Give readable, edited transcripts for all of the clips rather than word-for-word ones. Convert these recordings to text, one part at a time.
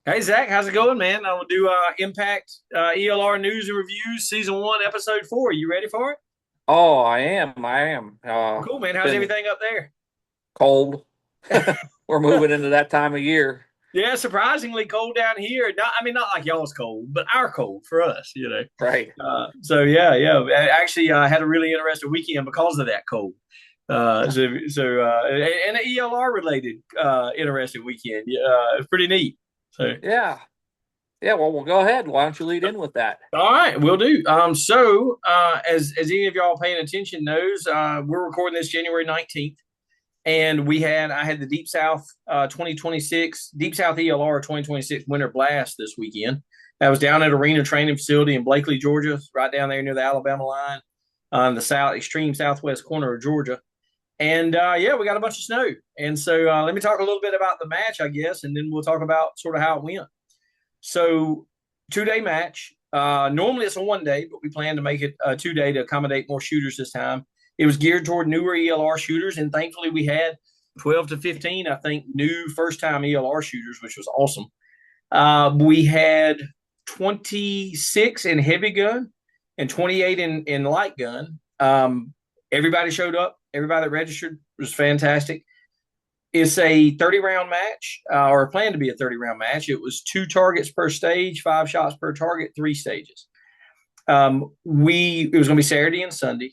Hey Zach, how's it going, man? I'm gonna do Impact ELR News and Reviews Season 1, Episode 4. You ready for it? Oh, I am. I am. Cool, man. How's Been everything up there? cold. We're moving into that time of year. Yeah, surprisingly cold down here. Not like y'all's cold, but our cold for us. Right. So yeah. Actually, I had a really interesting weekend because of that cold. And an ELR related interesting weekend. It's pretty neat. So Yeah. Yeah. Well, we'll go ahead. Why don't you lead in with that? all right, we'll do. As any of y'all paying attention knows, we're recording this January 19th, and I had the Deep South 2026 Deep South ELR 2026 Winter Blast this weekend. I was down at Arena Training Facility in Blakely, Georgia, right down there near the Alabama line, on the extreme southwest corner of Georgia. And yeah, we got a bunch of snow. And so let me talk a little bit about the match, I guess, and then we'll talk about sort of how it went. So 2 day match. Normally it's a 1 day, but we plan to make it a 2 day to accommodate more shooters this time. It was geared toward newer ELR shooters, and thankfully we had 12 to 15, I think, new first time ELR shooters, which was awesome. We had 26 in heavy gun and 28 in light gun. Everybody showed up. Everybody that registered was fantastic. It's a 30 round match, or planned to be a 30 round match. It was 2 targets per stage, 5 shots per target, 3 stages. It was going to be Saturday and Sunday.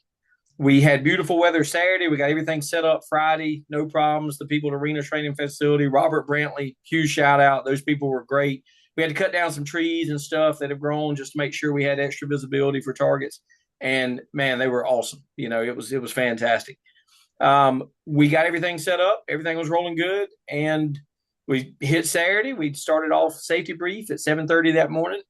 We had beautiful weather Saturday. We got everything set up Friday, no problems. The people at Arena Training Facility, Robert Brantley, huge shout out. Those people were great. We had to cut down some trees and stuff that have grown just to make sure we had extra visibility for targets. And man, they were awesome. It was fantastic. We got everything set up. Everything was rolling good, and we hit Saturday. We started off safety brief at 7:30 that morning.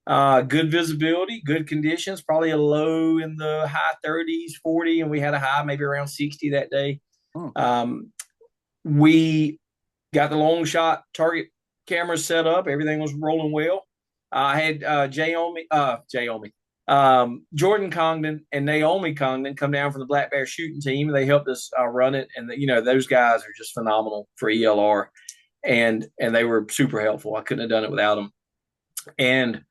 Good visibility, good conditions. Probably a low in the high 30s, 40, and we had a high maybe around 60 that day. Hmm. Um, we got the long shot target cameras set up. Everything was rolling well. I had Jordan Congdon and Naomi Congdon come down from the Black Bear shooting team. They helped us run it, and those guys are just phenomenal for ELR, and they were super helpful. I couldn't have done it without them. And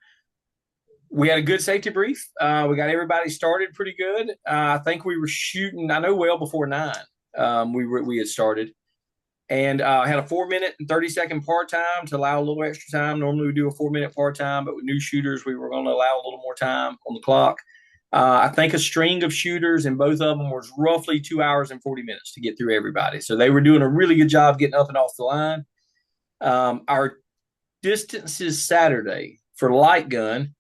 we had a good safety brief. We got everybody started pretty good. I think we were shooting. I know well before 9. We had started, and had a 4 minute and 30-second part time to allow a little extra time. Normally we do a 4 minute part time, but with new shooters, we were going to allow a little more time on the clock. I think a string of shooters, and both of them was roughly 2 hours and 40 minutes to get through everybody. So they were doing a really good job getting up and off the line. Our distances Saturday for light gun,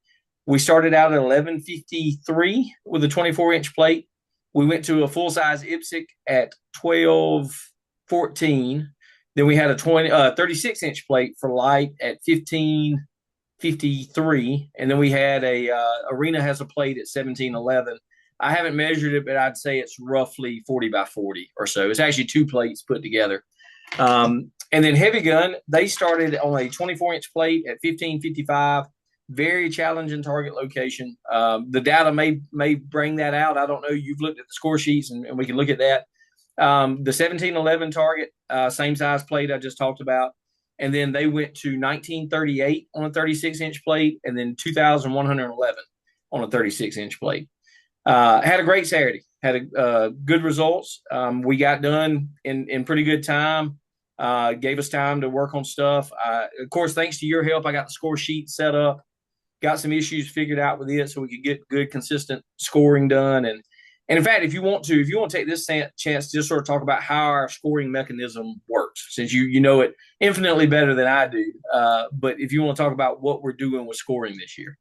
we started out at 11:53 with a 24-inch plate. We went to a full size IPSC at 12:14. Then we had a 36-inch plate for light at 15:53, and then we had Arena has a plate at 17:11. I haven't measured it, but I'd say it's roughly 40 by 40 or so. It's actually 2 plates put together. And then heavy gun, they started on a 24-inch plate at 15:55. Very challenging target location. The data may bring that out. I don't know. You've looked at the score sheets, and we can look at that. The 1711 target, same size plate I just talked about. And then they went to 1938 on a 36-inch plate, and then 2111 on a 36-inch plate. Had a great Saturday. Had good results. We got done in pretty good time. Gave us time to work on stuff. Of course, thanks to your help, I got the score sheet set up, got some issues figured out with it so we could get good, consistent scoring done. And in fact, if you want to take this chance to just sort of talk about how our scoring mechanism works, since you know it infinitely better than I do. But if you want to talk about what we're doing with scoring this year.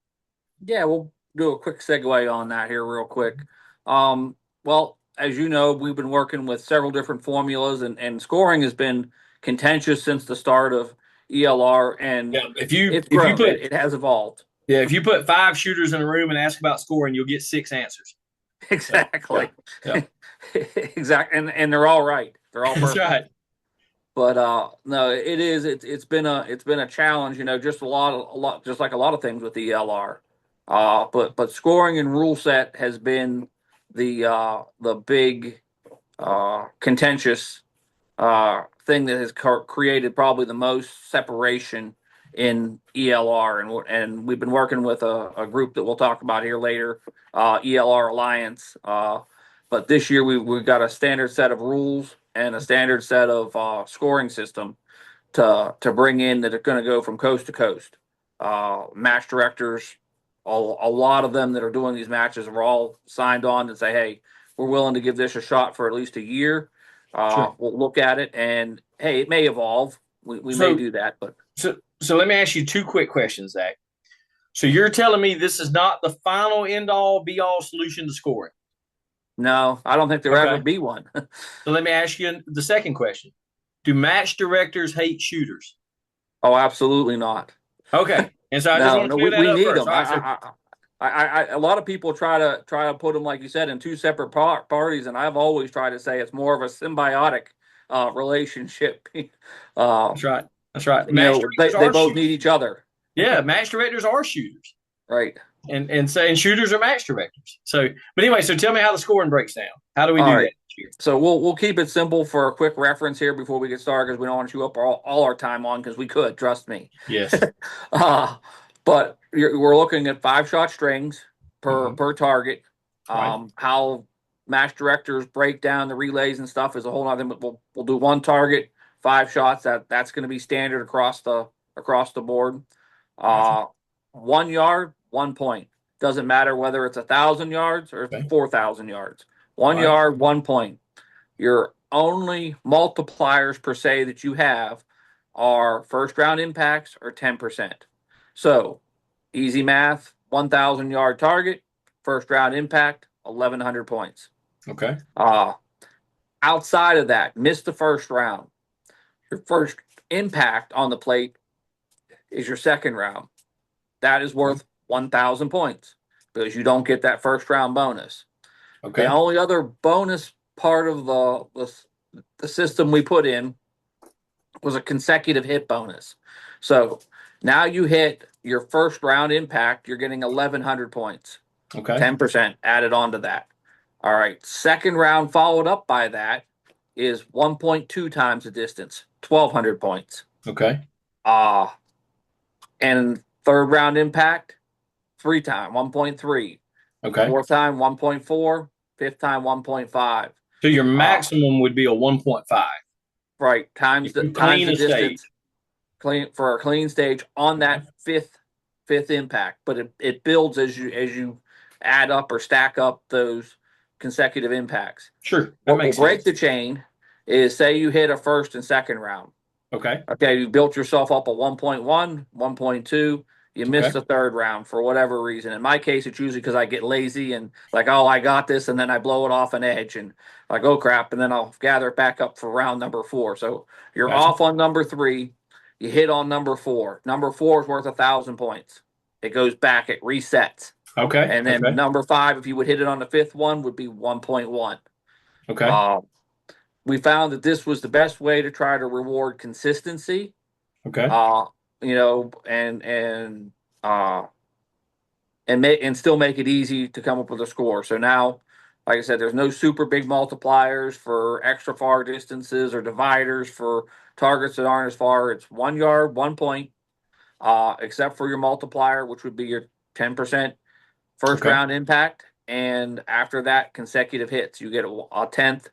Yeah, we'll do a quick segue on that here, real quick. Well, as you know, we've been working with several different formulas, and scoring has been contentious since the start of ELR, and Yeah, if you it's if you grown. put It has evolved. yeah if you put 5 shooters in a room and ask about scoring, you'll get 6 answers. So, yeah, Exactly. yeah, Exactly. And they're all right. They're all that's perfect. right. But no, it is. It's been a challenge. Just a lot, just like a lot of things with the ELR. But scoring and rule set has been the big contentious thing that has created probably the most separation in ELR, and we've been working with a group that we'll talk about here later, ELR Alliance. But this year we've got a standard set of rules and a standard set of scoring system to bring in that are going to go from coast to coast. Match directors, a lot of them that are doing these matches are all signed on and say, hey, we're willing to give this a shot for at least a year. Sure. We'll look at it, and hey, it may evolve. We may So do that, but so let me ask you two quick questions, Zach. So you're telling me this is not the final end all be all solution to scoring? no, I don't think there'll ever Okay. be one. So let me ask you the second question. Do match directors hate shooters? Oh, absolutely not. Okay. And so I just No, want no, to clear that we up need first. them. All right. So A lot of people try to put them, like you said, in two separate parties, and I've always tried to say it's more of a symbiotic relationship. uh, that's right. That's right. you Match know, directors they are both need shooters. each other, Yeah, match directors are shooters. right? And shooters are match directors. So but anyway, so tell me how the scoring breaks down. How do we All do that right. this year? So we'll keep it simple for a quick reference here before we get started, because we don't want to chew up all our time on, because we could, trust me. Yes. uh, but we're looking at 5-shot strings per Mm-hmm. per target. Right. How match directors break down the relays and stuff is a whole nother. We'll do one target, 5 shots. That's going to be standard across the board. Gotcha. Uh, 1 yard, 1 point. Doesn't matter whether it's 1,000 yards or Okay. 4,000 yards. One All right. yard, 1 point. Your only multipliers per se that you have are first round impacts or 10%. So easy math, 1,000 yard target, first round impact, 1,100 points. Okay. Uh, Outside of that, miss the first round. Your first impact on the plate is your second round. That is worth 1,000 points because you don't get that first round bonus. The Okay. only other bonus part of the system we put in was a consecutive hit bonus. So now you hit your first round impact, you're getting 1,100 points, Okay. 10% added on to that. All right. Second round followed up by that is 1.2 times the distance, 1,200 points. Okay. Uh, and third round impact, 3 times, 1.3. Okay. Fourth time, 1.4. Fifth time, 1.5. So your Uh, maximum would be a 1.5. right. If Times the you times clean the a stage. distance clean for a clean stage on Okay. that fifth impact. But it builds as you add up or stack up those consecutive impacts. Sure. That What will makes break sense. the chain is, say you hit a first and second round. Okay. Okay, you built yourself up a 1.1, 1.2. You Okay. missed the third round for whatever reason. In my case, it's usually because I get lazy and like, oh, I got this, and then I blow it off an edge and like, oh crap, and then I'll gather it back up for round number 4. So you're Gotcha. off on number 3. You hit on number 4. Number 4 is worth 1,000 points. It goes back, it resets, Okay. and then Okay. number 5, if you would hit it on the fifth one, would be 1.1. Okay. Uh, we found that this was the best way to try to reward consistency, Okay. uh, you know, uh, and still make it easy to come up with a score. So now, like I said, there's no super big multipliers for extra far distances or dividers for targets that aren't as far. It's 1 yard, 1 point, except for your multiplier, which would be your 10% first Okay. round impact. And after that, consecutive hits, you get a tenth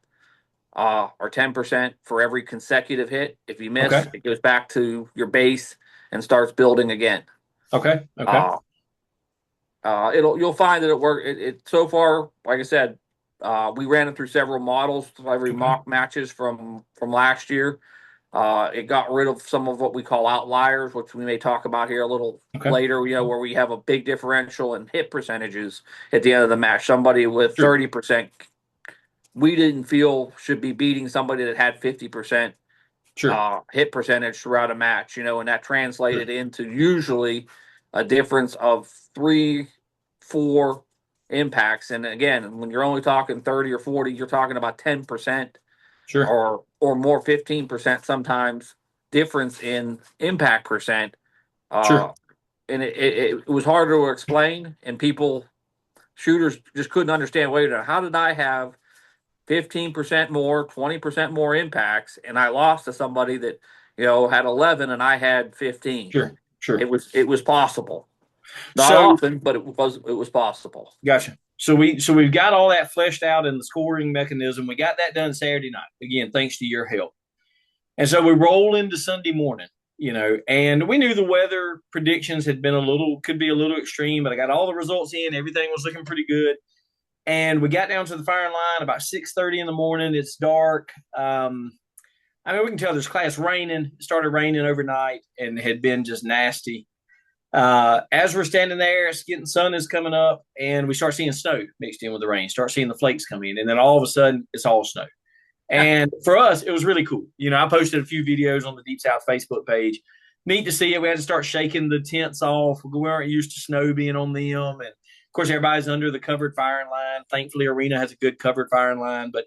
or 10% for every consecutive hit. If you Okay. miss, it goes back to your base and starts building again. Okay. Okay. Uh, you'll find that it worked. It so far, like I said, we ran it through several models, every Okay. mock matches from last year. It got rid of some of what we call outliers, which we may talk about here a little Okay. later. You know, where we have a big differential in hit percentages at the end of the match. Somebody with Sure. 30%, we didn't feel should be beating somebody that had 50% Sure. hit percentage throughout a match. You know, and that Sure. translated into usually a difference of 3, 4 impacts. And again, when you're only talking 30 or 40, you're talking about 10% Sure. or more, 15% sometimes difference in impact percent. Sure. Uh, and it was hard to explain, and shooters just couldn't understand. Wait a minute, how did I have 15% more, 20% more impacts, and I lost to somebody that had 11 and I had 15? Sure. Sure. It was possible. Not So often, but it was possible. gotcha. We've got all that fleshed out in the scoring mechanism. We got that done Saturday night. Again, thanks to your help. And so we roll into Sunday morning, and we knew the weather predictions had been could be a little extreme, but I got all the results in. Everything was looking pretty good. And we got down to the firing line about 6:30 in the morning. It's dark. We can tell there's class raining. It started raining overnight and had been just nasty. As we're standing there, it's getting sun is coming up, and we start seeing snow mixed in with the rain. Start seeing the flakes come in, and then all of a sudden, it's all snow. And for us, it was really cool. I posted a few videos on the Deep South Facebook page. Neat to see it. We had to start shaking the tents off. We aren't used to snow being on them, and of course, everybody's under the covered firing line. Thankfully, Arena has a good covered firing line, but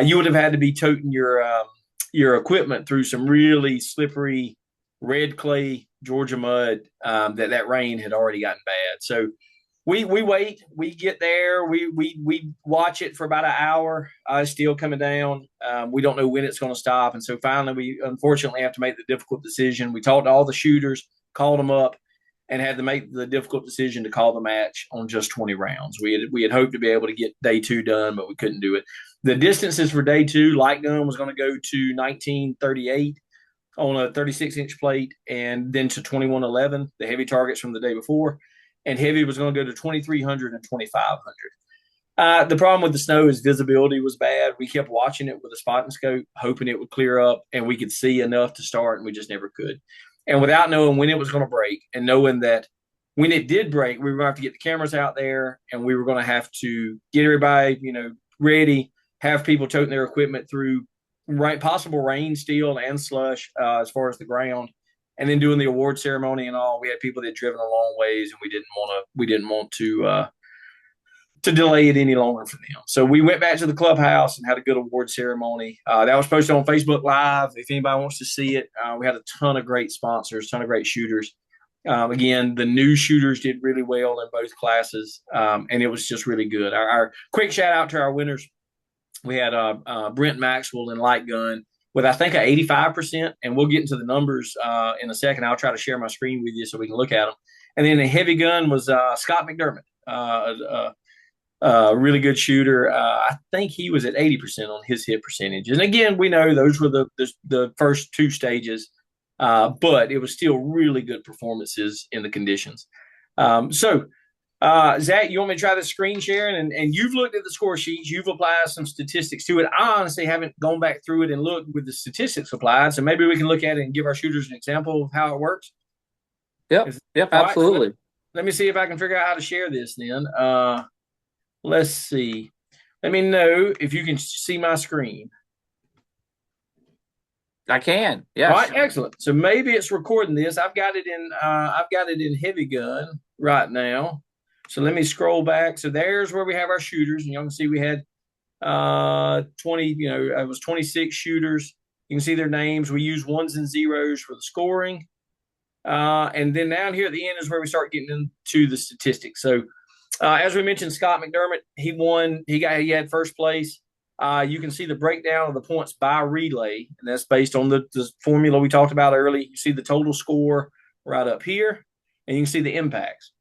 you would have had to be toting your equipment through some really slippery red clay Georgia mud that rain had already gotten bad. So we wait. We get there. We watch it for about an hour. It's still coming down. We don't know when it's going to stop, and so finally, we unfortunately have to make the difficult decision. We talked to all the shooters, called them up, and had to make the difficult decision to call the match on just 20 rounds. We had hoped to be able to get day 2 done, but we couldn't do it. The distances for day 2, light gun was going to go to 1938 on a 36-inch plate, and then to 2111, the heavy targets from the day before. And heavy was going to go to 2300 and 2500. The problem with the snow is visibility was bad. We kept watching it with a spotting scope, hoping it would clear up and we could see enough to start, and we just never could. And without knowing when it was going to break, and knowing that when it did break, we were going to have to get the cameras out there, and we were going to have to get everybody, ready, have people toting their equipment through possible rain, steel, and slush as far as the ground, and then doing the award ceremony and all. We had people that had driven a long ways, and we didn't want to delay it any longer for them. So we went back to the clubhouse and had a good award ceremony. That was posted on Facebook Live. If anybody wants to see it, we had a ton of great sponsors, ton of great shooters. Again, the new shooters did really well in both classes, and it was just really good. Our quick shout out to our winners. We had Brent Maxwell in light gun with, I think, an 85%, and we'll get into the numbers in a second. I'll try to share my screen with you so we can look at them. And then the heavy gun was Scott McDermott, really good shooter. I think he was at 80% on his hit percentage. And again, we know those were the first 2 stages, but it was still really good performances in the conditions. Zach, you want me to try the screen sharing? And you've looked at the score sheets. You've applied some statistics to it. I honestly haven't gone back through it and looked with the statistics applied. So maybe we can look at it and give our shooters an example of how it works. Yep, absolutely. Right, so let me see if I can figure out how to share this then. Let's see. Let me know if you can see my screen. I can. Yes. All right, excellent. So maybe it's recording this. I've got it in heavy gun right now. So let me scroll back. So there's where we have our shooters, and y'all can see we had 20. It was 26 shooters. You can see their names. We use 1s and 0s for the scoring, and then down here at the end is where we start getting into the statistics. So as we mentioned, Scott McDermott, he won. He had first place. You can see the breakdown of the points by relay, and that's based on the formula we talked about early. You see the total score right up here, and you can see the impacts.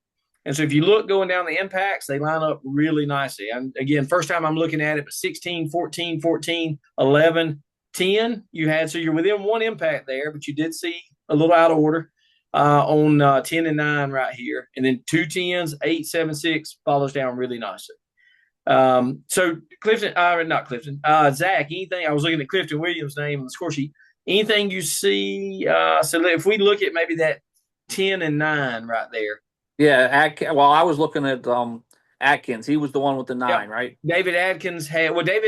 And so if you look going down the impacts, they line up really nicely. And again, first time I'm looking at it, but 16, 14, 14, 11, 10 you had. So you're within 1 impact there, but you did see a little out of order on 10 and 9 right here. And then 2 10s, 8, 7, 6 follows down really nicely. So Zach, anything? I was looking at Clifton Williams' name on the score sheet. Anything you see? So if we look at maybe that 10 and 9 right there. Yeah, I was looking at Atkins. He was the one with the 9, right? David Adkins had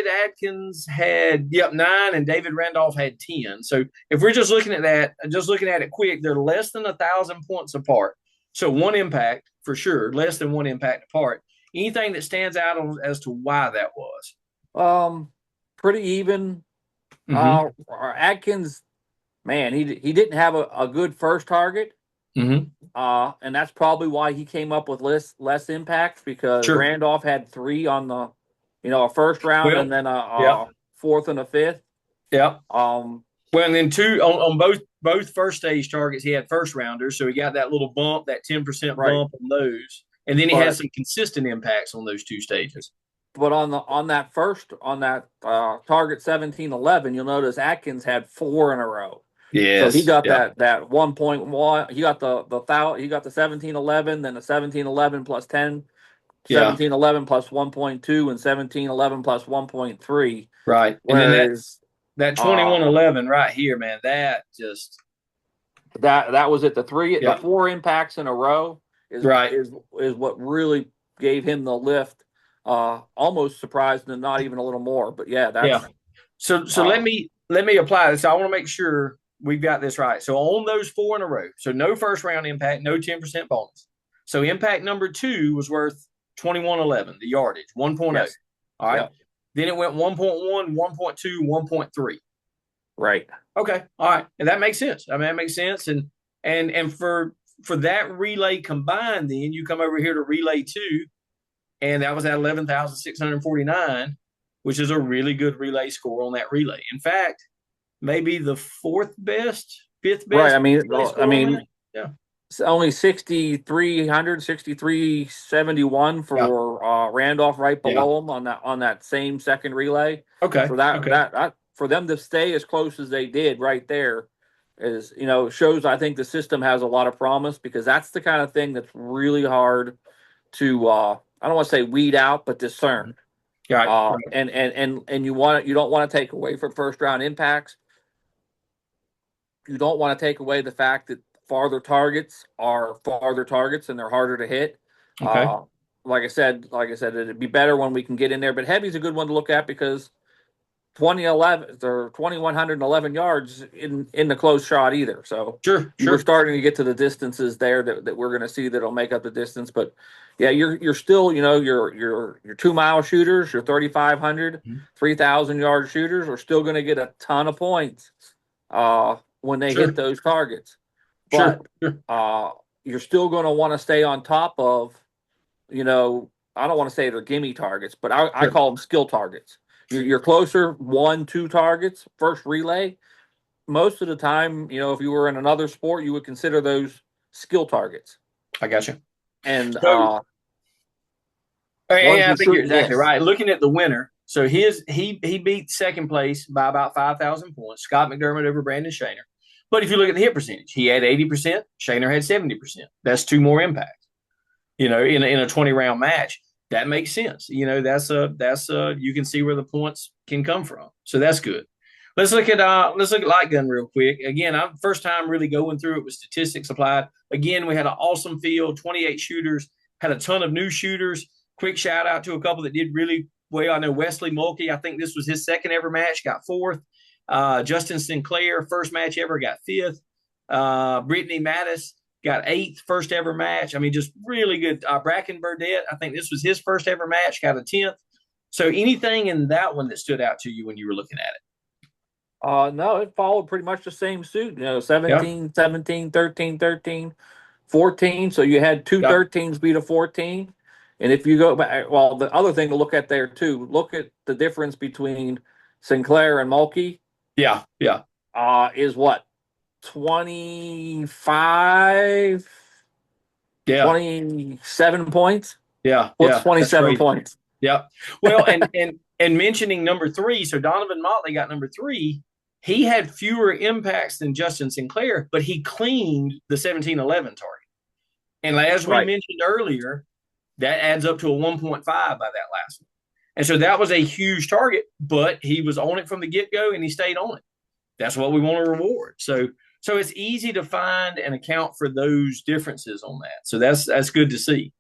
9, and David Randolph had 10. So if we're just looking at that, just looking at it quick, they're less than 1,000 points apart. So 1 impact for sure, less than 1 impact apart. Anything that stands out as to why that was? Pretty even. Atkins, man, he didn't have a good first target. Mm-hmm. And that's probably why he came up with less impacts, because Sure. Randolph had 3 on the, a first round, and then a 4th and a 5th. Yeah. Well, and then 2 on both first stage targets, he had first rounders, so he got that little bump, that 10% Right. bump on those, and then he had But some consistent impacts on those two stages. on that target 1711, you'll notice Atkins had 4 in a row. So he Yes, got yeah, that 1.1. He got he got the 1711, then the 1711 plus 10, yeah, 1711 plus 1.2, and 1711 plus 1.3. right. And then Whereas that uh 2111 right here, man, that just that was it. The yeah, 4 impacts in a row is right, is is what really gave him the lift. Almost surprised and not even a little more. But yeah, yeah. that's So uh let me apply this. I want to make sure we've got this right. So on those four in a row, so no first round impact, no 10% bonus. So impact number two was worth 2111, the yardage, 1.0. yes, All right. yeah, Then it went 1.1, 1.2, 1.3. right. Okay. All right. And that makes sense. I mean, that makes sense. And for that relay combined, then you come over here to relay two, and that was at 11,649, which is a really good relay score on that relay. In fact, maybe the fourth best, fifth Right. best relay I score on that. mean, Yeah. it's only 6,300, 6,371 Yeah. for Randolph right Yeah. below him on that same second relay. Okay. For that Okay. that for them to stay as close as they did right there is, shows I think the system has a lot of promise, because that's the kind of thing that's really hard to I don't want to say weed out, but discern. Right. Right. And you don't want to take away from first round impacts. You don't want to take away the fact that farther targets are farther targets and they're harder to hit. Okay. Uh, like I said, it'd be better when we can get in there. But heavy's a good one to look at, because 2011 or 2111 yards in the close shot either. So Sure. you were Sure. starting to get to the distances there that we're going to see that'll make up the distance. But yeah, you're still, your 2 mile shooters, your 3,500, Mhm. 3,000 yard shooters are still going to get a ton of points when they hit Sure. those targets. Sure. But Sure. uh, you're still going to want to stay on top of, you know, I don't want to say they're gimme targets, but I Sure. call them skill targets. You're closer, 1, 2 targets, first relay. Most of the time, if you were in another sport, you would consider those skill targets. I got you. And So, ones and I you think you're shouldn't exactly miss. right. Looking at the winner, so he beat second place by about 5,000 points. Scott McDermott over Brandon Shaner. But if you look at the hit percentage, he had 80%. Shaner had 70%. That's two more impacts. In a 20 round match, that makes sense. That's you can see where the points can come from. So that's good. Let's look at light gun real quick. Again, I'm first time really going through it with statistics applied. Again, we had an awesome field, 28 shooters, had a ton of new shooters. Quick shout out to a couple that did really well. I know Wesley Mulkey, I think this was his second ever match, got fourth. Justin Sinclair, first match ever, got fifth. Brittany Mattis got eighth, first ever match. I mean, just really good. Bracken Burdett, I think this was his first ever match, got a 10th. So anything in that one that stood out to you when you were looking at it? No, it followed pretty much the same suit. Yeah. 17, 17, 13, 13, 14. So you had two Yeah. 13s beat a 14. And if you go back, well, the other thing to look at there too, look at the difference between Sinclair and Mulkey. Yeah. Yeah. Is what, 25, Yeah. 27 points? Yeah. What's Yeah. That's 27 crazy. points? Yeah. Well, and mentioning number three, so Donovan Motley got number three. He had fewer impacts than Justin Sinclair, but he cleaned the 1711 target. And as we Right. mentioned earlier, that adds up to a 1.5 by that last one. And so that was a huge target, but he was on it from the get go and he stayed on it. That's what we want to reward. So it's easy to find and account for those differences on that. So that's good to see.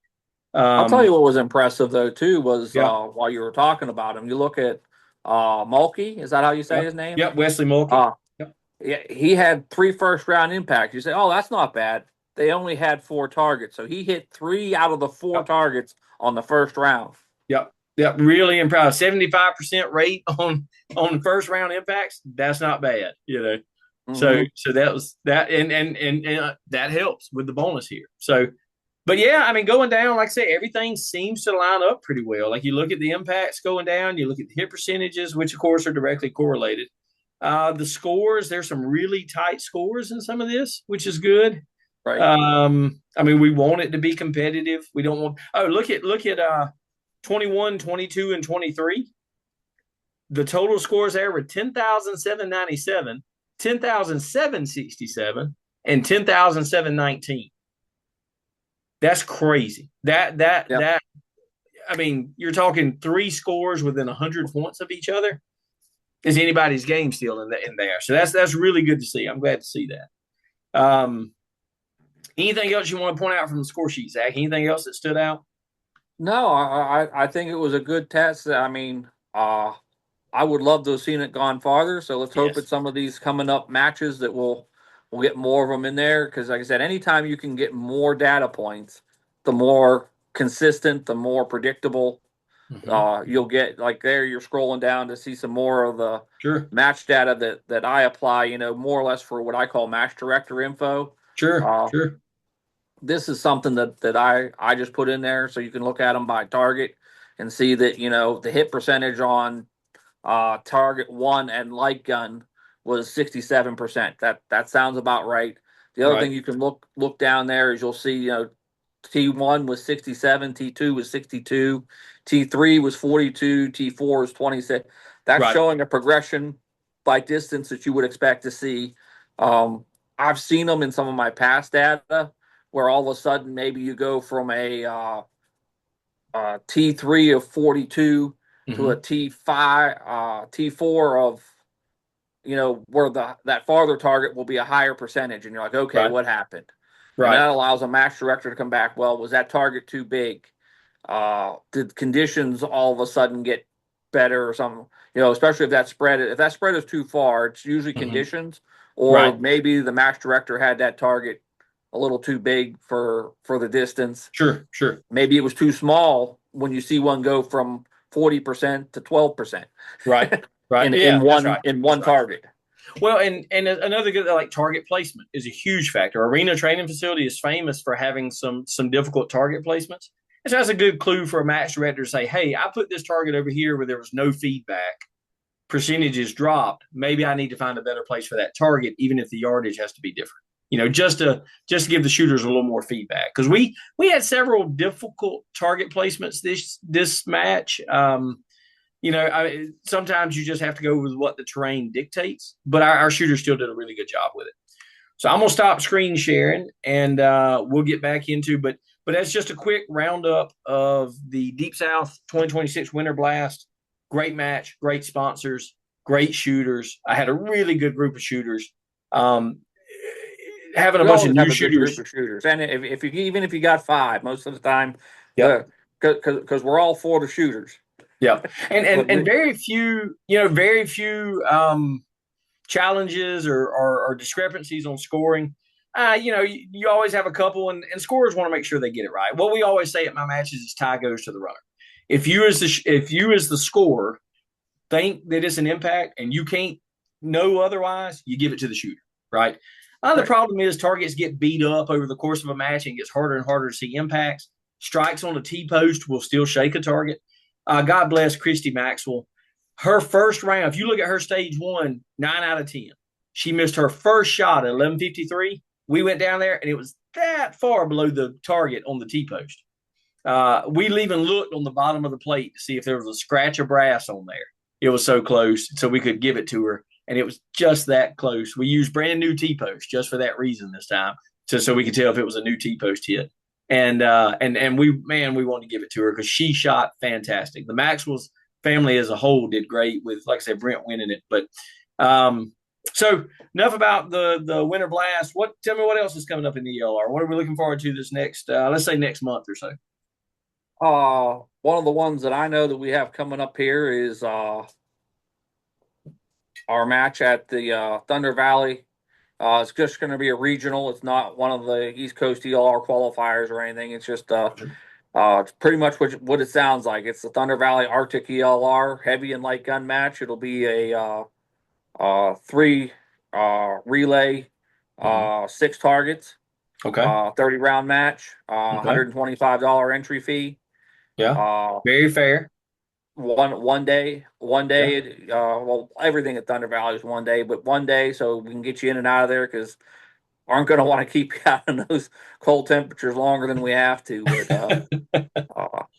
I'll tell you what was impressive though too was Yeah, while you were talking about him, you look at Mulkey. Is that how you say yeah, his name? yeah. Wesley Mulkey. Uh, Yep. yeah, he had 3 first round impacts. You say, oh, that's not bad. They only had 4 targets, so he hit 3 out of the 4 Yep. targets on the first round. Yep. Yep. Really impressed. 75% rate on first round impacts. That's not bad. So Mm-hmm. that was that, and that helps with the bonus here. So, but yeah, I mean, going down, like I say, everything seems to line up pretty well. Like you look at the impacts going down, you look at the hit percentages, which of course are directly correlated. The scores, there's some really tight scores in some of this, which is good. Right. I mean, we want it to be competitive. We don't want. Oh, look at 21, 22, and 23. The total scores there were 10,797, 10,767, and 10,719. That's crazy. Yep. I mean, you're talking three scores within 100 points of each other. Is anybody's game still in there? So that's really good to see. I'm glad to see that. Anything else you want to point out from the score sheet, Zach? Anything else that stood out? No, I think it was a good test. I mean, I would love to have seen it gone farther. So let's hope Yes. at some of these coming up matches that we'll get more of them in there. Because like I said, anytime you can get more data points, the more consistent, the more predictable Mm-hmm. you'll get. Like there, you're scrolling down to see some more of the Sure. match data that I apply. More or less for what I call match director info. Sure. Uh, Sure. this is something that I just put in there so you can look at them by target and see that the hit percentage on target one and light gun was 67%. That sounds about right. The other Right. thing you can look down there is you'll see T1 was 67, T2 was 62, T3 was 42, T4 was 26. That's Right. showing a progression by distance that you would expect to see. Um, I've seen them in some of my past data where all of a sudden maybe you go from a T3 of 42 to a Mm-hmm. T5, T4 of, where that farther target will be a higher percentage. And you're like, okay, Right. what happened? And Right. that allows a match director to come back. Well, was that target too big? Did conditions all of a sudden get better or something? Especially if that spread is too far, it's usually Mm-hmm. conditions, Right. or maybe the match director had that target a little too big for the distance. Sure. Sure. Maybe it was too small when you see one go from 40% to 12% Right. Right. in Yeah. That's one right. in That's one right. target. Well, and another good like target placement is a huge factor. Arena training facility is famous for having some difficult target placements. And so that's a good clue for a match director to say, "Hey, I put this target over here where there was no feedback. Percentages dropped. Maybe I need to find a better place for that target, even if the yardage has to be different. Just to give the shooters a little more feedback because we had several difficult target placements this match. Sometimes you just have to go with what the terrain dictates, but our shooters still did a really good job with it. So I'm gonna stop screen sharing and we'll get back into, but that's just a quick roundup of the Deep South 2026 Winter Blast. Great match, great sponsors, great shooters. I had a really good group of shooters. Um, Having a You bunch of always new have a good group shooters. of shooters, and if you even if you got five, most of the time, Yep. the because we're all for the shooters. Yep. And But and and we, very few challenges or discrepancies on scoring. You always have a couple, and scorers want to make sure they get it right. What we always say at my matches is tie goes to the runner. If you as the scorer think that it's an impact and you can't know otherwise, you give it to the shooter, right? The right, problem is targets get beat up over the course of a match and it gets harder and harder to see impacts. Strikes on a T post will still shake a target. God bless Christy Maxwell. Her first round, if you look at her stage one, 9 out of 10. She missed her first shot at 11:53. We went down there and it was that far below the target on the T post. We even looked on the bottom of the plate to see if there was a scratch of brass on there. It was so close, so we could give it to her, and it was just that close. We used brand new T post just for that reason this time, so we could tell if it was a new T post hit. And we wanted to give it to her because she shot fantastic. The Maxwell's family as a whole did great with, like I said, Brent winning it. But so enough about the Winter Blast. Tell me what else is coming up in the ELR? What are we looking forward to this next? Let's say next month or so. one of the ones that I know that we have coming up here is our match at the Thunder Valley. It's just going to be a regional. It's not one of the East Coast ELR qualifiers or anything. It's just it's pretty much what it sounds like. It's the Thunder Valley Arctic ELR heavy and light gun match. It'll be a three relay, Mm-hmm. six targets, Okay. 30 round match, Okay. $125 entry fee. Yeah. Uh, Very fair. one Yeah. day. Well, everything at Thunder Valley is one day, but one day so we can get you in and out of there because aren't going to want to keep you out in those cold temperatures longer than we have to. But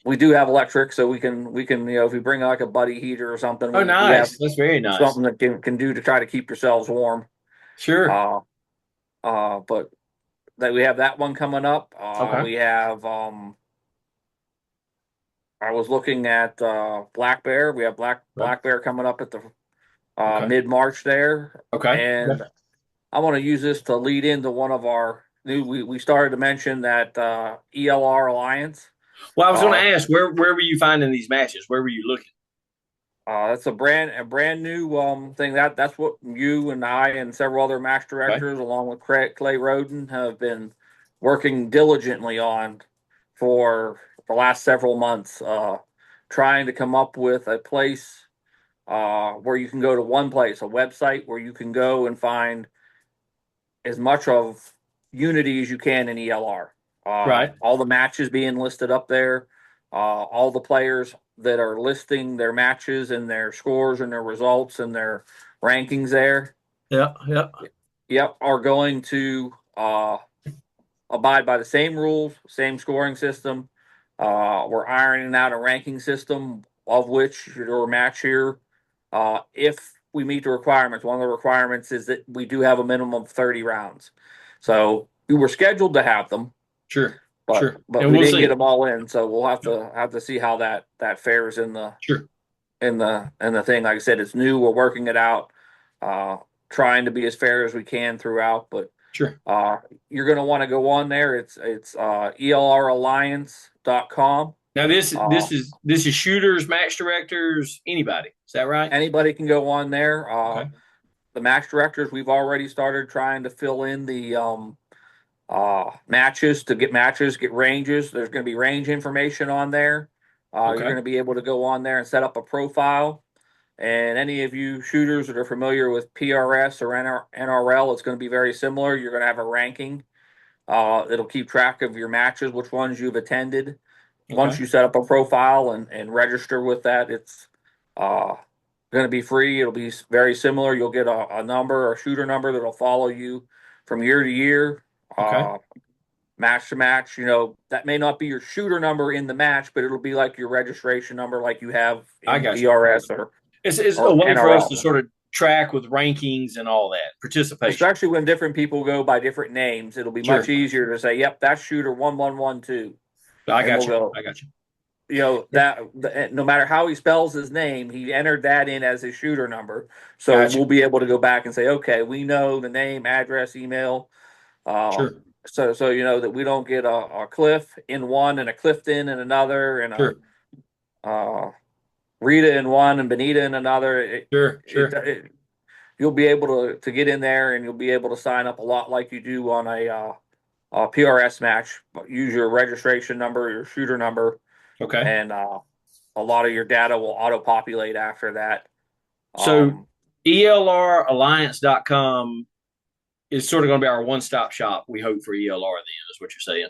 we do have electric, so we can if we bring like a buddy heater or something, Oh, we have nice. That's very nice. something that can do to try to keep yourselves warm. Sure. Uh, but that we have that one coming up. Okay. We have I was looking at Black Bear. We have Right. Black Bear coming up at the Okay. mid March there, Okay. and Okay. I want to use this to lead into one of our new. We started to mention that ELR Alliance. Well, I was going to Uh, ask where were you finding these matches? Where were you looking? that's a brand new thing. That's what you and I and several other match Okay. directors, along with Clay Roden, have been working diligently on for the last several months, trying to come up with a place where you can go to one place, a website where you can go and find as much of Unity as you can in ELR. Right. All the matches being listed up there, all the players that are listing their matches and their scores and their results and their rankings there, Yeah. Yeah. yep, are going to abide by the same rules, same scoring system. We're ironing out a ranking system of which your match here, if we meet the requirements, one of the requirements is that we do have a minimum of 30 rounds. So we were scheduled to have them, Sure. but Sure. but And we we'll didn't get see. them all in. So we'll have to see how that fares in the Sure. in the in the thing. Like I said, it's new. We're working it out, uh, trying to be as fair as we can throughout. But Sure. uh, you're going to want to go on there. It's ELRalliance.com. Now this Uh, this is this is shooters, match directors, anybody. Is that right? Anybody can go on there. Okay. The match directors, we've already started trying to fill in the matches to get matches, get ranges. There's going to be range information on there. You're Okay. going to be able to go on there and set up a profile. And any of you shooters that are familiar with PRS or NRL, it's going to be very similar. You're going to have a ranking. It'll keep track of your matches, which ones you've attended. Once Okay. you set up a profile and register with that, it's uh, going to be free. It'll be very similar. You'll get a number, a shooter number that'll follow you from year to year, Okay. uh, match to match. That may not be your shooter number in the match, but it'll be like your registration number, like you have I in got you. PRS or It's a or way for us NRL. to sort of track with rankings and all that participation. Especially when different people go by different names, it'll be much Sure. easier to say, "Yep, that's shooter 1112," I and got we'll you. go. I got you. No matter how he spells his name, he entered that in as his shooter number. So Got you. we'll be able to go back and say, okay, we know the name, address, email. Uh, Sure. so you know that we don't get a Cliff in one and a Clifton in another and a Sure. uh, Rita in one and Benita in another. Sure. Sure. You'll be able to get in there and you'll be able to sign up a lot like you do on a PRS match. Use your registration number, your shooter number, Okay. and a lot of your data will auto populate after that. So Um, ELRalliance.com is sort of going to be our one stop shop, we hope, for ELR, then, is what you're saying.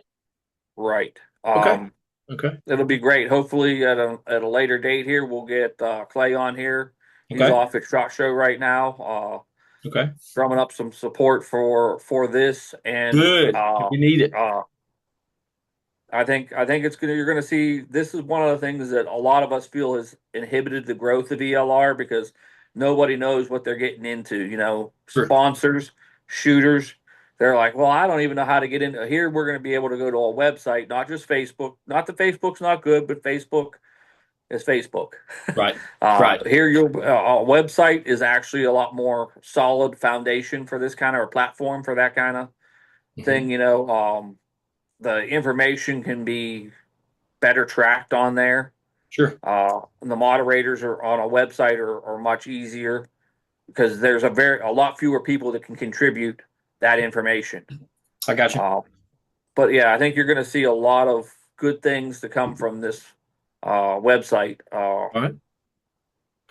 right. Okay. Okay. It'll be great. Hopefully, at a later date here, we'll get Clay on here. He's Okay. off at Shot Show right now, Okay. drumming up some support for this, and Good. We need it. uh, I think you're gonna see this is one of the things that a lot of us feel has inhibited the growth of ELR because nobody knows what they're getting into. Sure. Sponsors, shooters, they're like, well, I don't even know how to get into here. We're gonna be able to go to a website, not just Facebook. Not that Facebook's not good, but Facebook is Facebook. Right. Right. Here, your a website is actually a lot more solid foundation for this kind of a platform for that kind of Hmm. thing. The information can be better tracked on there. Sure. And the moderators are on a website are much easier because there's a lot fewer people that can contribute that information. I got you. Uh, but yeah, I think you're going to see a lot of good things to come from this website, All right.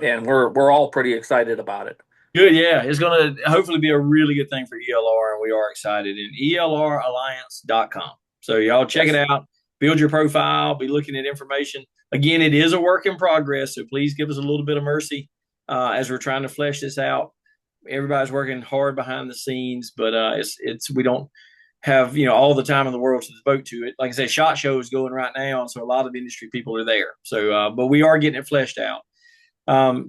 and we're all pretty excited about it. Good. Yeah. It's going to hopefully be a really good thing for ELR, and we are excited. And ELRalliance.com. So y'all check it Yes. out. build your profile, be looking at information. Again, it is a work in progress, so please give us a little bit of mercy as we're trying to flesh this out. Everybody's working hard behind the scenes, but it's we don't have all the time in the world to devote to it. Like I said, SHOT Show is going right now, and so a lot of industry people are there. So, but we are getting it fleshed out.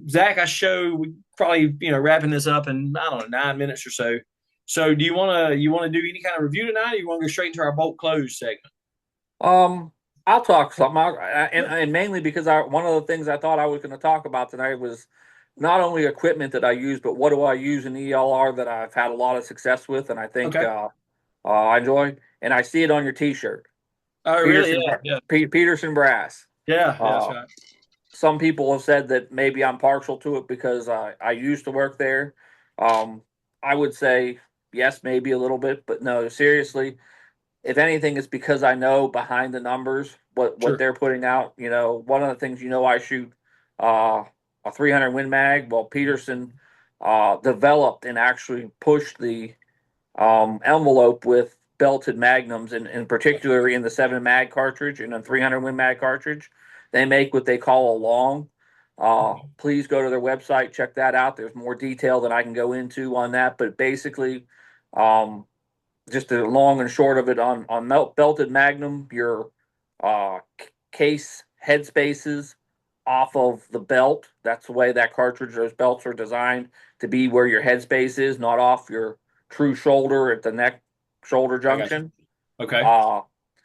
Zach, I show we probably wrapping this up in I don't know 9 minutes or so. So, do you want to do any kind of review tonight, or you want to go straight into our bolt close segment? Um, I'll talk something, and mainly because one of the things I thought I was going to talk about tonight was not only equipment that I use, but what do I use in ELR that I've had a lot of success with, and I think Okay. I enjoy. And I see it on your T-shirt, Oh, really? Peterson, Yeah, Peterson Brass. yeah, that's right. Some people have said that maybe I'm partial to it because I used to work there. Um, I would say yes, maybe a little bit, but no, seriously. If anything, it's because I know behind the numbers what Sure. they're putting out. One of the things I shoot a 300 Win.Mag. Well, Peterson developed and actually pushed the envelope with belted magnums, and in particular in the 7 mag cartridge and a 300 Win.Mag cartridge. They make what they call a long. Please go to their website, check that out. There's more detail than I can go into on that, but basically, um, just the long and short of it on belted magnum, your case head spaces off of the belt. That's the way that cartridge, those belts are designed to be where your head space is, not off your true shoulder at the neck shoulder I got you. junction. Okay. Uh,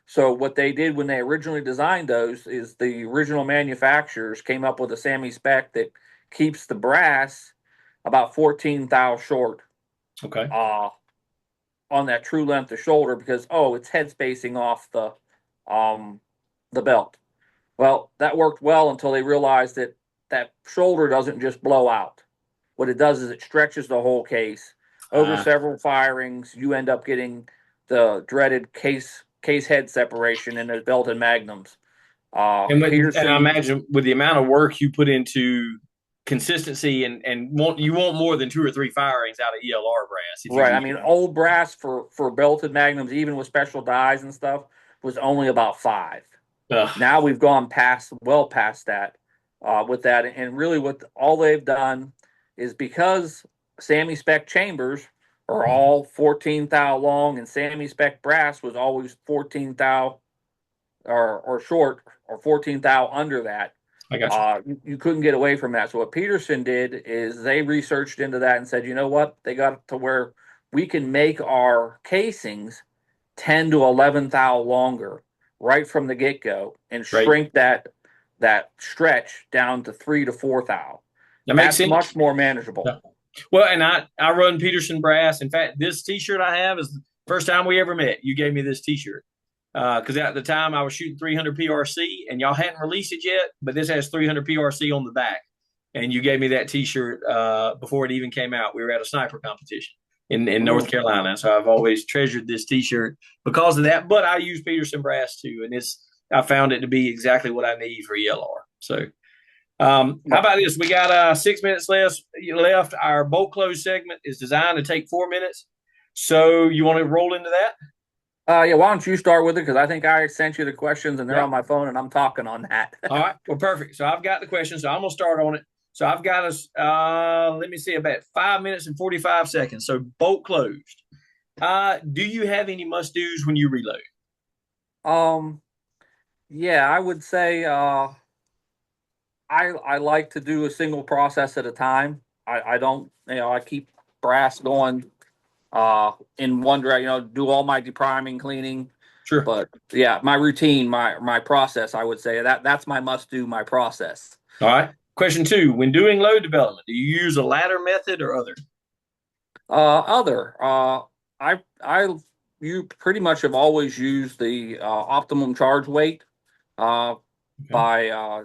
so what they did when they originally designed those is the original manufacturers came up with a SAMI spec that keeps the brass about 14 thou short Okay. uh, on that true length of shoulder because it's head spacing off um the belt. Well, that worked well until they realized that that shoulder doesn't just blow out. What it does is it stretches the whole case. Over Uh, several firings, you end up getting the dreaded case head separation in the belted magnums. and I Peterson, imagine with the amount of work you put into consistency and want more than 2 or 3 firings out of ELR brass if you right? I use mean, it right. old brass for belted magnums, even with special dies and stuff, was only about 5. Ugh, Now we've gone well past that with that, and really what all they've done is because Sammy spec chambers are all 14 thou long, and Sammy spec brass was always 14 thou or short or 14 thou under that. I got you. You couldn't get away from that. So what Peterson did is they researched into that and said, you know what, they got to where we can make our casings 10 to 11 thou longer right from the get go and Great. shrink that stretch down to 3 to 4 thou. That makes That's sense. much more manageable. Yeah. Well, and I run Peterson brass. In fact, this T-shirt I have is the first time we ever met. You gave me this T-shirt because at the time I was shooting 300 PRC, and y'all hadn't released it yet, but this has 300 PRC on the back, and you gave me that T-shirt before it even came out. We were at a sniper competition in North Ooh. Carolina, so I've always treasured this T-shirt because of that. But I use Peterson brass too, and I found it to be exactly what I need for ELR. So. How about this? We got 6 minutes left. Our bolt close segment is designed to take 4 minutes. So you want to roll into that? Yeah, why don't you start with it? Because I think I sent you the questions and they're Yeah. on my phone and I'm talking on that. All right. Well, perfect. So I've got the questions. So I'm going to start on it. So I've got us, let me see, about 5 minutes and 45 seconds. So bolt closed. Do you have any must do's when you reload? um, yeah, I would say I like to do a single process at a time. I don't, I keep brass going in one direction, do all my depriming, cleaning. Sure. But yeah, my routine, my process, I would say that's my must do, my process. All right. Question 2. When doing load development, do you use a ladder method or other? Other, I you pretty much have always used the optimum charge weight uh, Okay. by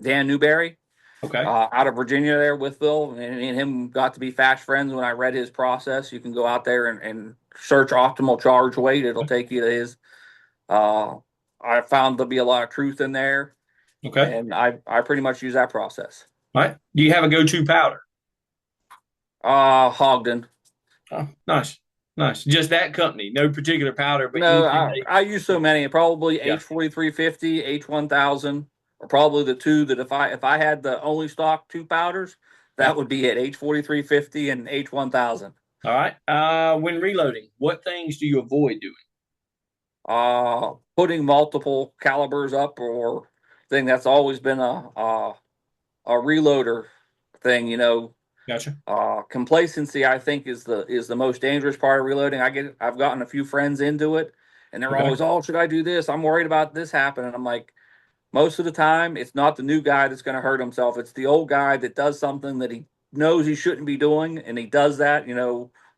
Dan Newberry Okay. out of Virginia there with Bill, and him got to be fast friends when I read his process. You can go out there and search optimal charge weight. It'll take you to his. Uh, I found there'll be a lot of truth in there, Okay. and I pretty much use that process. All right. Do you have a go-to powder? Hogden. Oh, nice. Nice. Just that company, no particular powder, but No, anything I use so many. Probably yeah. H4350, H1000, or probably the two that if I had the only stock two powders, Yeah. that would be it. H4350 and H1000. All right. When reloading, what things do you avoid doing? Putting multiple calibers up or thing that's always been a reloader thing. Gotcha. Complacency, I think, is the most dangerous part of reloading. I've gotten a few friends into it, and they're Okay. always, oh, should I do this? I'm worried about this happening. I'm like, most of the time, it's not the new guy that's going to hurt himself. It's the old guy that does something that he knows he shouldn't be doing, and he does that.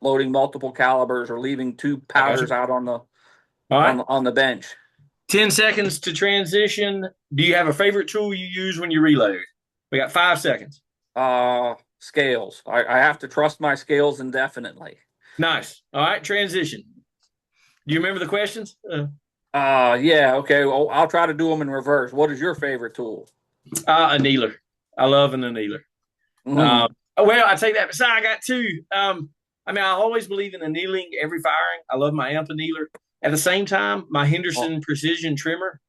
Loading multiple calibers or leaving two I got you. powders out on the All right. on the bench. 10 seconds to transition. Do you have a favorite tool you use when you reload? We got 5 seconds. Scales. I have to trust my scales indefinitely. Nice. All right. Transition. Do you remember the questions? Yeah, okay. Well, I'll try to do them in reverse. What is your favorite tool? A annealer. I love an annealer. Mm-hmm. Well, I take that beside. I got two. I always believe in annealing every firing. I love my amp annealer. At the same time, my Oh, Henderson precision trimmer.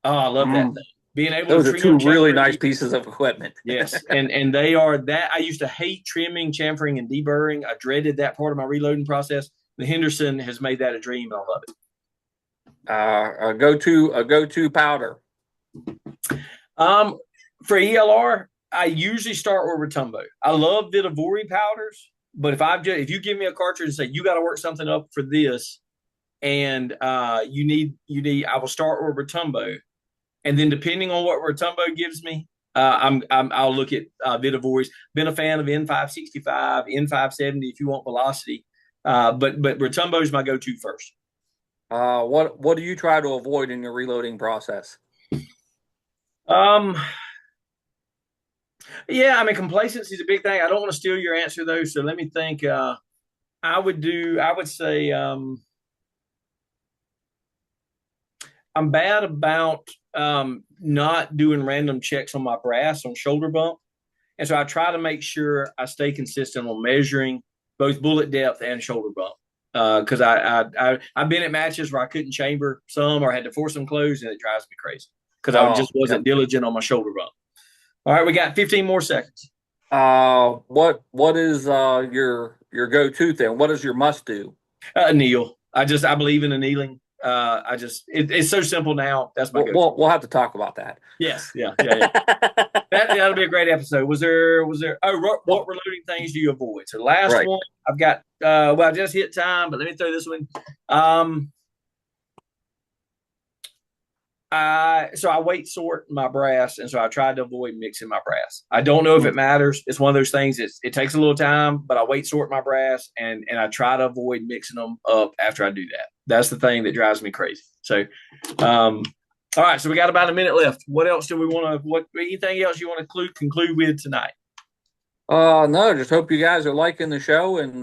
Oh, I love that mm. thing. Being able to Those are trim, two really chamfer, and nice pieces of equipment. yes, and they are that. I used to hate trimming, chamfering, and deburring. I dreaded that part of my reloading process. The Henderson has made that a dream, and I love it. A go-to powder. Um, for ELR, I usually start with Rotumbo. I love Vitavori powders, but if you give me a cartridge and say you got to work something up for this, and you need, I will start with Rotumbo, and then depending on what Rotumbo gives me, I'll look at Vitavori's. Been a fan of N565, N570 if you want velocity, but Rotumbo is my go-to first. What do you try to avoid in your reloading process? Um, yeah, complacency is a big thing. I don't want to steal your answer though, so let me think. I would say I'm bad about not doing random checks on my brass on shoulder bump. And so I try to make sure I stay consistent on measuring both bullet depth and shoulder bump. Because I've been at matches where I couldn't chamber some or had to force them closed, and it drives me crazy because I Oh, just wasn't yep. diligent on my shoulder bump. All right, we got 15 more seconds. What is your go-to thing? What is your must do? Kneel. I believe in annealing. It's so simple now. That's my We'll, go-to. we'll, we'll have to talk about that. Yes, yeah. That'll be a great episode. Was there? Oh, what reloading things do you avoid? So the last Right. one I've got. Well, I just hit time, but let me throw this one. So I weight sort my brass, and so I tried to avoid mixing my brass. I don't know if it matters. It's one of those things. It takes a little time, but I weight sort my brass, and I try to avoid mixing them up after I do that. That's the thing that drives me crazy. So, all right. So we got about a minute left. What else do we want to? What anything else you want to conclude with tonight? No, just hope you guys are liking the show and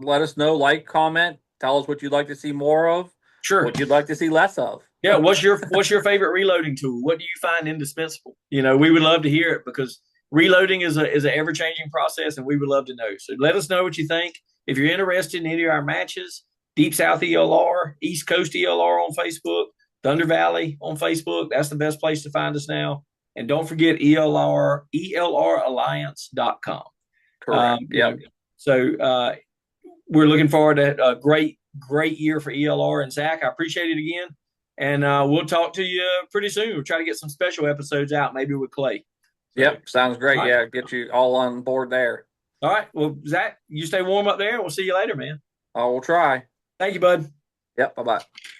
let us know, like, comment, tell us what you'd like to see more of, Sure. what you'd like to see less of. Yeah, what's your favorite reloading tool? What do you find indispensable? We would love to hear it because reloading is an ever changing process, and we would love to know. So let us know what you think. If you're interested in any of our matches, Deep South ELR, East Coast ELR on Facebook, Thunder Valley on Facebook, that's the best place to find us now. And don't forget ELRAlliance.com. Correct. Yep. So we're looking forward to a great year for ELR. And Zach, I appreciate it again. And we'll talk to you pretty soon. We'll try to get some special episodes out, maybe with Clay. So, yep, sounds great. Right. Yeah, get you all on board there. All right. Well, Zach, you stay warm up there. We'll see you later, man. We'll try. Thank you, bud. Yep, bye-bye.